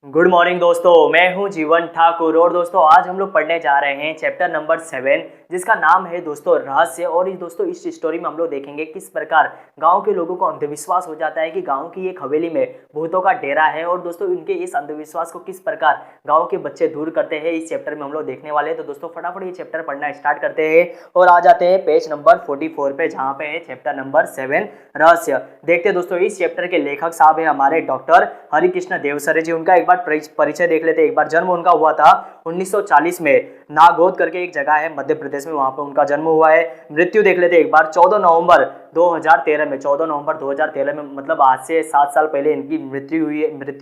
Good morning दोस्तों, मैं हूं जीवन ठाकुर और दोस्तों आज हम लोग पढ़ने जा रहे हैं चैप्टर नंबर 7 जिसका नाम है दोस्तों रहस्य। और दोस्तों इस स्टोरी में हम लोग देखेंगे किस प्रकार गांव के लोगों को अंधविश्वास हो जाता है कि गांव की एक हवेली में भूतों का डेरा है और दोस्तों इनके इस अंधविश्वास को किस प्रकार गाँव के बच्चे दूर करते हैं इस चैप्टर में हम लोग देखने वाले हैं। तो दोस्तों फटाफट ये चैप्टर पढ़ना स्टार्ट करते हैं और आ जाते हैं पेज नंबर 44 पे जहाँ पे है चैप्टर नंबर 7 रहस्य। देखते हैं दोस्तों इस चैप्टर के लेखक साहब है हमारे डॉक्टर हरिकृष्ण देवसरे जी। उनका एक बार परिचय देख लेते हैं। एक बार जन्म उनका हुआ था 1940 में नागौद करके एक जगह है मध्य प्रदेश में, वहां पे उनका जन्म हुआ है। मृत्यु देख लेते हैं एक बार 14 नवंबर 2013 में, 14 नवंबर 2013 में, मतलब आज से 7 साल पहले इनकी मृत्यु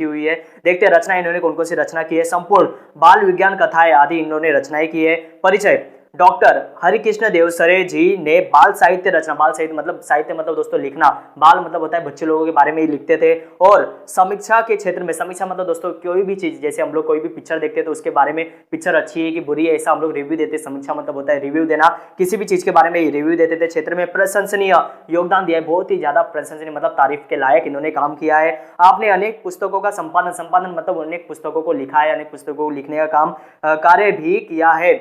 हुई है। देखते हैं रचना इन्होंने कौन कौन सी रचना की है। संपूर्ण बाल विज्ञान कथाएं आदि इन्होंने रचनाएं की है। परिचय डॉक्टर हरिकृष्ण देवसरे जी ने बाल साहित्य रचना, बाल साहित्य मतलब दोस्तों लिखना, बाल मतलब होता है बच्चे लोगों के बारे में ही लिखते थे। और समीक्षा के क्षेत्र में, समीक्षा मतलब दोस्तों कोई भी चीज, जैसे हम लोग कोई भी पिक्चर देखते हैं तो उसके बारे में पिक्चर अच्छी है कि बुरी है ऐसा हम लोग रिव्यू देते हैं। समीक्षा मतलब होता है रिव्यू देना, किसी भी चीज के बारे में रिव्यू देते थे। क्षेत्र में प्रशंसनीय योगदान दिया है, बहुत ही ज्यादा प्रशंसनीय मतलब तारीफ के लायक इन्होंने काम किया है। आपने अनेक पुस्तकों का संपादन मतलब अनेक पुस्तकों को लिखा है, अनेक पुस्तकों को लिखने का काम कार्य भी किया है।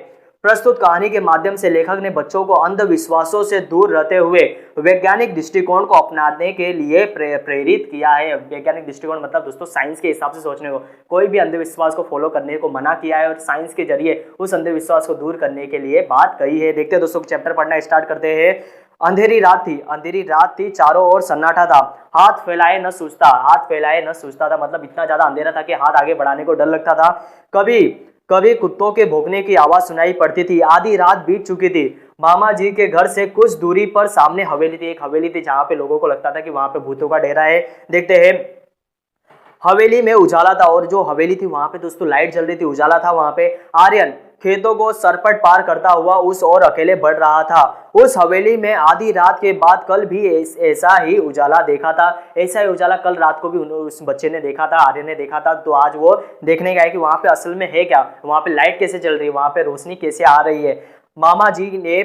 प्रस्तुत कहानी के माध्यम से लेखक ने बच्चों को अंधविश्वासों से दूर रहते हुए वैज्ञानिक दृष्टिकोण को अपनाने के लिए प्रेरित किया है। वैज्ञानिक दृष्टिकोण मतलब दोस्तों साइंस के हिसाब से सोचने को, कोई भी अंधविश्वास को फॉलो करने को मना किया है और साइंस के जरिए उस अंधविश्वास को दूर करने के लिए बात कही है। देखते हैं दोस्तों चैप्टर पढ़ना स्टार्ट करते हैं। अंधेरी रात थी, चारों ओर सन्नाटा था, हाथ फैलाए न सूझता था, मतलब इतना ज्यादा अंधेरा था कि हाथ आगे बढ़ाने को डर लगता था। कभी कुत्तों के भौंकने की आवाज सुनाई पड़ती थी। आधी रात बीत चुकी थी। मामा जी के घर से कुछ दूरी पर सामने हवेली थी, एक हवेली थी जहां पे लोगों को लगता था कि वहां पे भूतों का डेरा है। देखते हैं हवेली में उजाला था और जो हवेली थी वहां पे दोस्तों लाइट जल रही थी, उजाला था वहां पे। आर्यन खेतों को सरपट पार करता हुआ उस ओर अकेले बढ़ रहा था। उस हवेली में आधी रात के बाद कल भी ऐसा ही उजाला देखा था, ऐसा ही उजाला कल रात को भी उस बच्चे ने देखा था, आर्यन ने देखा था। तो आज वो देखने गया कि वहां पे असल में है क्या, वहां पे लाइट कैसे चल रही है, वहां पे रोशनी कैसे आ रही है। मामा जी ने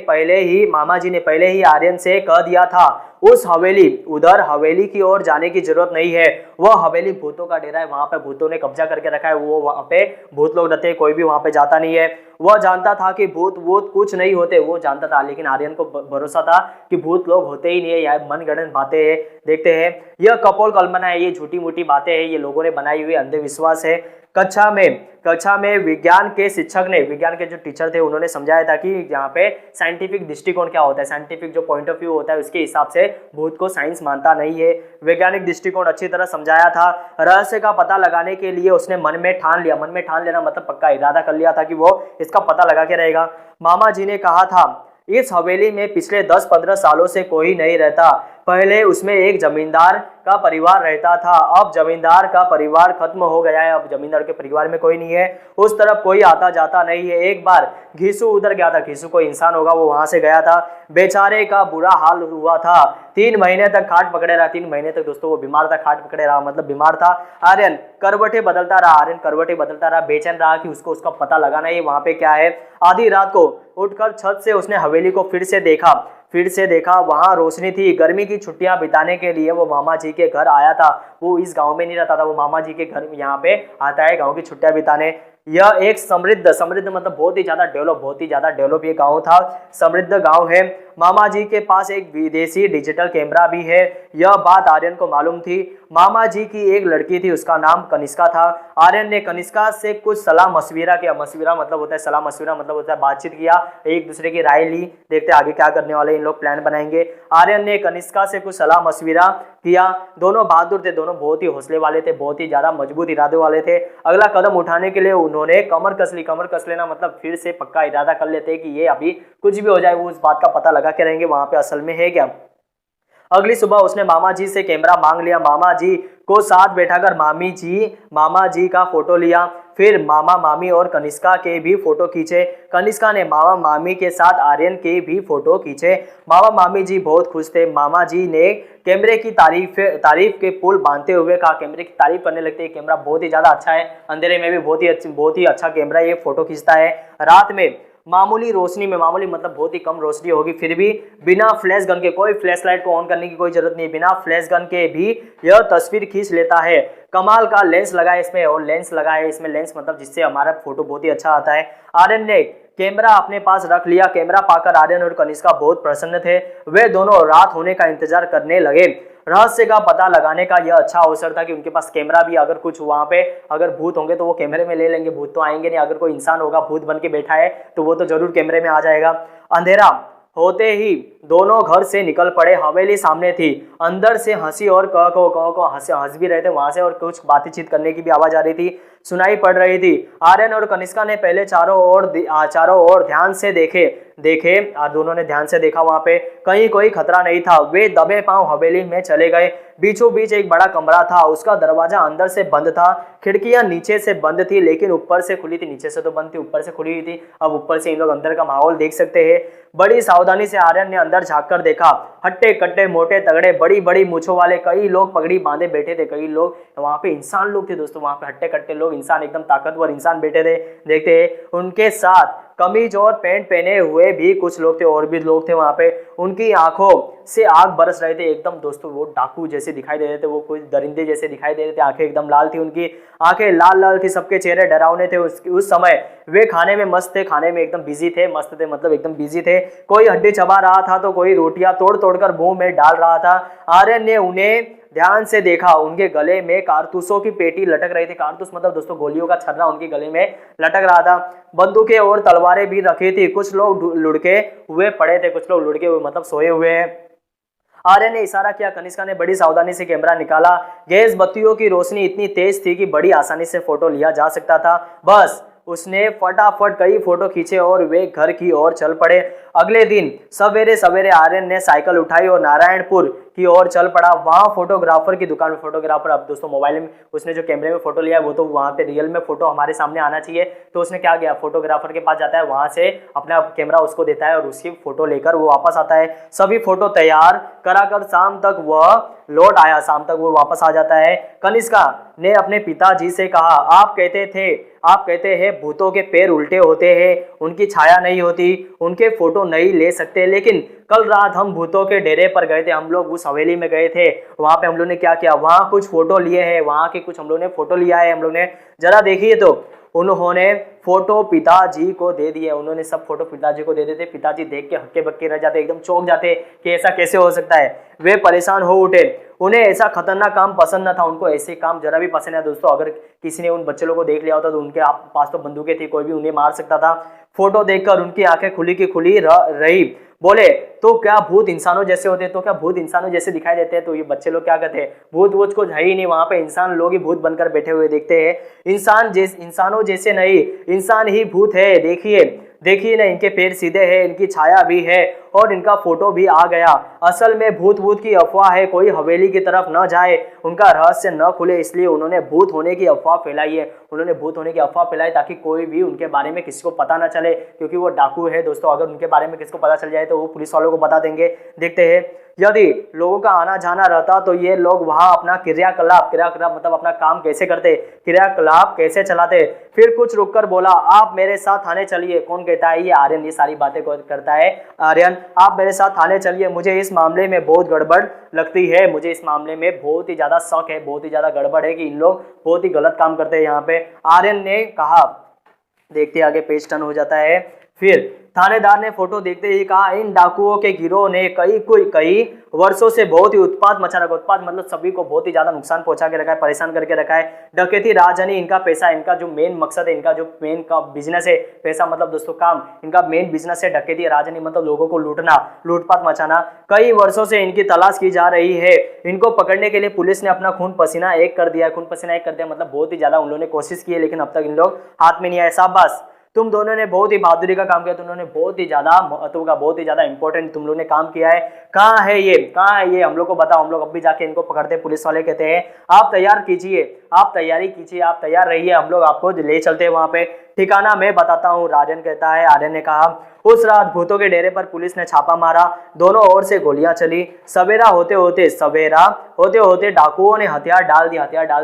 पहले ही आर्यन से कह दिया था उस हवेली की ओर जाने की जरूरत नहीं है, वह हवेली भूतों का डेरा है, वहां पे भूतों ने कब्जा करके रखा है, वो वहां पे भूत लोग रहते हैं, कोई भी वहां पे जाता नहीं है। वह जानता था कि भूत कुछ नहीं होते, वो जानता था, लेकिन आर्यन को भरोसा था कि भूत लोग होते ही नहीं है, यह मनगढ़ंत बातें हैं। देखते हैं यह कपोल कल्पना है, ये झूठी मूठी बातें हैं, ये लोगों ने बनाई हुई अंधविश्वास है। कक्षा में विज्ञान के शिक्षक ने, विज्ञान के जो टीचर थे उन्होंने समझाया था कि यहाँ पे साइंटिफिक दृष्टिकोण क्या होता है, साइंटिफिक जो पॉइंट ऑफ व्यू होता है उसके हिसाब से भूत को साइंस मानता नहीं है। वैज्ञानिक दृष्टिकोण अच्छी तरह समझाया था। रहस्य का पता लगाने के लिए उसने मन में ठान लेना मतलब पक्का इरादा कर लिया था कि वो इसका पता लगा के रहेगा। मामा जी ने कहा था इस हवेली में पिछले 10-15 सालों से कोई नहीं रहता, पहले उसमें एक जमींदार का परिवार रहता था, अब जमींदार का परिवार खत्म हो गया है, अब जमींदार के परिवार में कोई नहीं है, उस तरफ कोई आता जाता नहीं है। एक बार घीसू उधर गया था, घीसू कोई इंसान होगा, वो वहां से गया था, बेचारे का बुरा हाल हुआ था, 3 महीने तक खाट पकड़े रहा, 3 महीने तक दोस्तों वो बीमार था, खाट पकड़े रहा मतलब बीमार था। आर्यन करवटें बदलता रहा, बेचैन रहा कि उसको उसका पता लगाना है वहां पे क्या है। आधी रात को उठकर छत से उसने हवेली को फिर से देखा, वहां रोशनी थी। गर्मी की छुट्टियां बिताने के लिए वो मामा जी के घर आया था, वो इस गांव में नहीं रहता था, वो मामा जी के घर यहाँ पे आता है गांव की छुट्टियां बिताने। यह एक समृद्ध मतलब बहुत ही ज्यादा डेवलप ये गांव था, समृद्ध गांव है। मामा जी के पास एक विदेशी डिजिटल कैमरा भी है, यह बात आर्यन को मालूम थी। मामा जी की एक लड़की थी, उसका नाम कनिष्का था। आर्यन ने कनिष्का से कुछ सलाह मशविरा किया, मशविरा मतलब होता है सलाह, मशविरा मतलब होता है बातचीत किया, एक दूसरे की राय ली। देखते आगे क्या करने वाले इन लोग, प्लान बनाएंगे। आर्यन ने कनिष्का से कुछ सलाह मशविरा किया। दोनों बहादुर थे, दोनों बहुत ही हौसले वाले थे, बहुत ही ज्यादा मजबूत इरादे वाले थे। अगला कदम उठाने के लिए उन्होंने कमर कस लेना मतलब फिर से पक्का इरादा कर लेते कि ये अभी कुछ भी हो जाए वो उस बात का पता लगा के रहेंगे वहां पे असल में है क्या। अगली सुबह उसने मामा जी से कैमरा मांग लिया, मामा जी को साथ बैठाकर मामा जी का फोटो लिया, फिर मामा मामी और कनिष्का के भी फोटो खींचे। कनिष्का ने मामा मामी के साथ आर्यन के भी फोटो खींचे। मामा मामी जी बहुत खुश थे। मामा जी ने कैमरे की तारीफ के पुल बांधते हुए कहा, कैमरे की तारीफ करने लगते हैं, कैमरा बहुत ही ज्यादा अच्छा है, अंधेरे में भी बहुत ही अच्छा कैमरा ये फोटो खींचता है। रात में मामूली रोशनी में, मामूली मतलब बहुत ही कम रोशनी होगी, फिर भी बिना फ्लैश गन के, कोई फ्लैश लाइट को ऑन करने की कोई जरूरत नहीं, बिना फ्लैश गन के भी यह तस्वीर खींच लेता है। कमाल का लेंस लगा है इसमें, और लेंस लगा है इसमें, लेंस मतलब जिससे हमारा फोटो बहुत ही अच्छा आता है। आर्यन ने कैमरा अपने पास रख लिया। कैमरा पाकर आर्यन और कनिष्का बहुत प्रसन्न थे। वे दोनों रात होने का इंतजार करने लगे। रहस्य का पता लगाने का यह अच्छा अवसर था कि उनके पास कैमरा भी, अगर कुछ वहां पे अगर भूत होंगे तो वो कैमरे में ले लेंगे, भूत तो आएंगे नहीं, अगर कोई इंसान होगा भूत बन के बैठा है तो वो तो जरूर कैमरे में आ जाएगा। अंधेरा होते ही दोनों घर से निकल पड़े। हवेली सामने थी। अंदर से हंसी और कह को हंस भी रहे थे वहां से, और कुछ बातचीत करने की भी आवाज आ रही थी, सुनाई पड़ रही थी। आर्यन और कनिष्का ने पहले चारों ओर ध्यान से देखे और दोनों ने ध्यान से देखा। वहां पे कहीं कोई खतरा नहीं था। वे दबे पांव हवेली में चले गए। बीचों बीच एक बड़ा कमरा था। उसका दरवाजा अंदर से बंद था। खिड़कियां नीचे से बंद थी लेकिन ऊपर से खुली थी। नीचे से तो बंद थी, ऊपर से खुली हुई थी। अब ऊपर से इन लोग अंदर का माहौल देख सकते हैं। बड़ी सावधानी से आर्यन ने अंदर झांककर देखा। हट्टे कट्टे मोटे तगड़े बड़ी बड़ी मूछों वाले कई लोग पगड़ी बांधे बैठे थे। कई लोग वहां पे इंसान लोग थे दोस्तों, वहां पे हट्टे कट्टे लोग, इंसान एकदम ताकतवर इंसान बैठे थे। देखते हैं उनके साथ कमीज और पैंट पहने हुए भी कुछ लोग थे, और भी लोग थे वहां पे। उनकी आंखों से आग बरस रहे थे एकदम दोस्तों, वो डाकू जैसे दिखाई दे रहे थे, वो कोई दरिंदे जैसे दिखाई दे रहे थे। आंखें एकदम लाल थी, उनकी आंखें लाल लाल थी, सबके चेहरे डरावने थे। उस समय वे खाने में मस्त थे, खाने में एकदम बिजी थे, मस्त थे मतलब एकदम बिजी थे। कोई हड्डी चबा रहा था तो कोई रोटियां तोड़ तोड़ कर मुंह में डाल रहा था। आर्यन ने उन्हें ध्यान से देखा। उनके गले में कारतूसों की पेटी लटक रही थी। कारतूस मतलब दोस्तों गोलियों का छर्रा उनके गले में लटक रहा था। बंदूकें और तलवारें भी रखी थी। कुछ लोग लुढ़के हुए पड़े थे, कुछ लोग लुढ़के हुए मतलब सोए हुए हैं। आर्यन ने इशारा किया। कनिष्का ने बड़ी सावधानी से कैमरा निकाला। गैस बत्तियों की रोशनी इतनी तेज थी कि बड़ी आसानी से फोटो लिया जा सकता था। बस उसने फटाफट कई फोटो खींचे और वे घर की ओर चल पड़े। अगले दिन सवेरे सवेरे आर्यन ने साइकिल उठाई और नारायणपुर की ओर चल पड़ा। वहां फोटोग्राफर की दुकान में, फोटोग्राफर अब दोस्तों मोबाइल में उसने जो कैमरे में फोटो लिया है वो तो वहां पे रियल में फोटो हमारे सामने आना चाहिए, तो उसने क्या किया, फोटोग्राफर के पास जाता है, वहां से अपना कैमरा उसको देता है और उसकी फोटो लेकर वो वापस आता है। सभी फोटो तैयार कराकर शाम तक वह लौट आया। शाम तक वो वापस आ जाता है। कनिष्का ने अपने पिताजी से कहा, आप कहते हैं भूतों के पैर उल्टे होते हैं, उनकी छाया नहीं होती, उनके फोटो नहीं ले सकते, लेकिन कल रात हम भूतों के डेरे पर गए थे, हम लोग उस हवेली में गए थे, वहां पे हम लोग ने क्या किया, वहां कुछ फोटो लिए हैं, वहां के कुछ हम लोग ने फोटो लिया है, हम लोग ने जरा देखिए। तो उन्होंने फोटो पिताजी को दे दिए। उन्होंने सब फोटो पिताजी को दे देते। पिताजी देख के हक्के बक्के रह जाते, एकदम चौंक जाते कि ऐसा कैसे हो सकता है। वे परेशान हो उठे। उन्हें ऐसा खतरनाक काम पसंद न था, उनको ऐसे काम जरा भी पसंद है दोस्तों। अगर किसी ने उन बच्चे लोगों को देख लिया होता तो उनके पास तो बंदूकें थी, कोई भी उन्हें मार सकता था। फोटो देखकर उनकी आंखें खुली की खुली रही। बोले, तो क्या भूत इंसानों जैसे होते हैं? तो क्या भूत इंसानों जैसे दिखाई देते हैं? तो ये बच्चे लोग क्या कहते हैं, भूत वूत कुछ है ही नहीं, वहां पे इंसान लोग ही भूत बनकर बैठे हुए देखते हैं। इंसानों जैसे नहीं, इंसान ही भूत है। देखिए ना, इनके पैर सीधे हैं, इनकी छाया भी है और इनका फोटो भी आ गया। असल में भूत की अफवाह है, कोई हवेली की तरफ न जाए, उनका रहस्य न खुले, इसलिए उन्होंने भूत होने की अफवाह फैलाई है। उन्होंने भूत होने की अफवाह फैलाई ताकि कोई भी उनके बारे में किसी को पता न चले, क्योंकि वो डाकू है दोस्तों। अगर उनके बारे में किसी को पता चल जाए तो वो पुलिस वालों को बता देंगे। देखते हैं, यदि लोगों का आना जाना रहता तो ये लोग वहां अपना क्रियाकलाप मतलब अपना काम कैसे करते, क्रियाकलाप कैसे चलाते। फिर कुछ रुककर बोला, आप मेरे साथ थाने चलिए। कौन कहता है? ये आर्यन, ये सारी बातें करता है आर्यन। आप मेरे साथ थाने चलिए, मुझे इस मामले में बहुत गड़बड़ लगती है, मुझे इस मामले में बहुत ही ज्यादा शक है, बहुत ही ज्यादा गड़बड़ है कि इन लोग बहुत ही गलत काम करते हैं यहाँ पे, आर्यन ने कहा। देखते आगे पेज टर्न हो जाता है। फिर थानेदार ने फोटो देखते ही कहा, इन डाकुओं के गिरोह ने कई वर्षों से बहुत ही उत्पात मचा रखा। उत्पात मतलब सभी को बहुत ही ज्यादा नुकसान पहुंचा के रखा है, परेशान करके रखा है। डकैती राजधानी इनका पैसा, इनका जो मेन मकसद है, इनका जो मेन का बिजनेस है, पैसा मतलब दोस्तों काम, इनका मेन बिजनेस है डकैती राजधानी मतलब लोगों को लूटना, लूटपाट मचाना। कई वर्षों से इनकी तलाश की जा रही है। इनको पकड़ने के लिए पुलिस ने अपना खून पसीना एक कर दिया मतलब बहुत ही ज्यादा उन लोगों ने कोशिश की है, लेकिन अब तक इन लोग हाथ में नहीं आए। शाबाश, तुम दोनों ने बहुत ही बहादुरी का काम किया, तुम लोगों ने बहुत ही ज्यादा महत्व का, बहुत ही ज्यादा इंपॉर्टेंट तुम लोगों ने काम किया है। कहाँ है ये, हम लोग को बताओ, हम लोग अब भी जाके इनको पकड़ते हैं। पुलिस वाले कहते हैं, आप तैयारी कीजिए, आप तैयार रहिए, हम लोग आपको ले चलते हैं वहां पे। ठिकाना मैं बताता हूँ, राजन कहता है। आर्यन ने कहा, उस रात भूतों के डेरे पर पुलिस ने छापा मारा, दोनों ओर से गोलियां चली। सवेरा होते होते डाकुओं ने हथियार डाल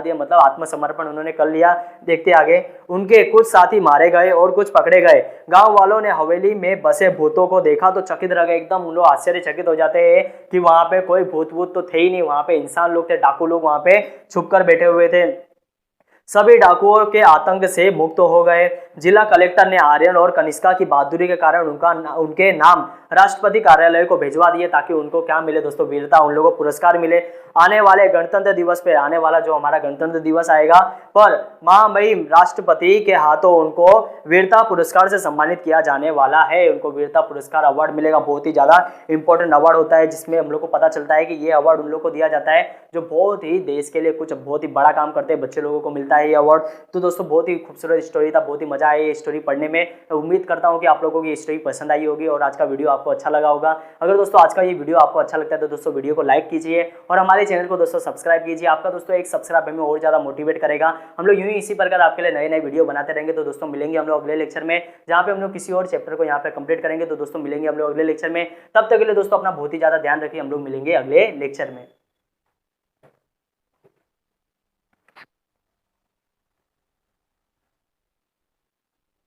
दिए, मतलब आत्मसमर्पण उन्होंने कर लिया। देखते आगे, उनके कुछ साथी मारे गए और कुछ पकड़े गए। गांव वालों ने हवेली में बसे भूतों को देखा तो चकित रह गए, एकदम उन लोग आश्चर्यचकित हो जाते हैं कि वहां पे कोई भूत तो थे ही नहीं, वहां पे इंसान लोग थे, डाकू लोग वहां पे छुप कर बैठे हुए थे। सभी डाकुओं के आतंक से मुक्त हो गए। जिला कलेक्टर ने आर्यन और कनिष्का की बहादुरी के कारण उनके नाम राष्ट्रपति कार्यालय को भिजवा दिए, ताकि उनको क्या मिले दोस्तों, वीरता, उन लोगों को पुरस्कार मिले। आने वाले गणतंत्र दिवस पे, आने वाला जो हमारा गणतंत्र दिवस आएगा पर महामहिम राष्ट्रपति के हाथों उनको वीरता पुरस्कार से सम्मानित किया जाने वाला है। उनको वीरता पुरस्कार अवार्ड मिलेगा, बहुत ही ज्यादा इंपॉर्टेंट अवार्ड होता है, जिसमें हम लोग को पता चलता है कि ये अवार्ड उन लोग को दिया जाता है जो बहुत ही देश के लिए कुछ बहुत ही बड़ा काम करते हैं, बच्चे लोगों को मिलता है ये अवार्ड। तो दोस्तों बहुत ही खूबसूरत स्टोरी था, बहुत ही मजा आया ये स्टोरी पढ़ने में। उम्मीद करता हूँ कि आप लोगों को ये स्टोरी पसंद आई होगी और आज का वीडियो आपको अच्छा लगा होगा। अगर दोस्तों आज का ये वीडियो आपको अच्छा लगता है तो दोस्तों वीडियो को लाइक कीजिए और हमारे चैनल को दोस्तों सब्सक्राइब कीजिए। आपका दोस्तों एक सब्सक्राइब हमें और ज्यादा मोटिवेट करेगा। हम लोग यूं ही इसी प्रकार आपके लिए नए नए वीडियो बनाते रहेंगे। तो दोस्तों मिलेंगे हम लोग अगले लेक्चर में, जहाँ पे हम लोग किसी और चैप्टर को यहाँ पे कंप्लीट करेंगे। तो दोस्तों मिलेंगे हम लोग अगले लेक्चर में, तब तक के लिए दोस्तों अपना बहुत ही ज्यादा ध्यान रखिए। हम लोग मिलेंगे अगले लेक्चर में।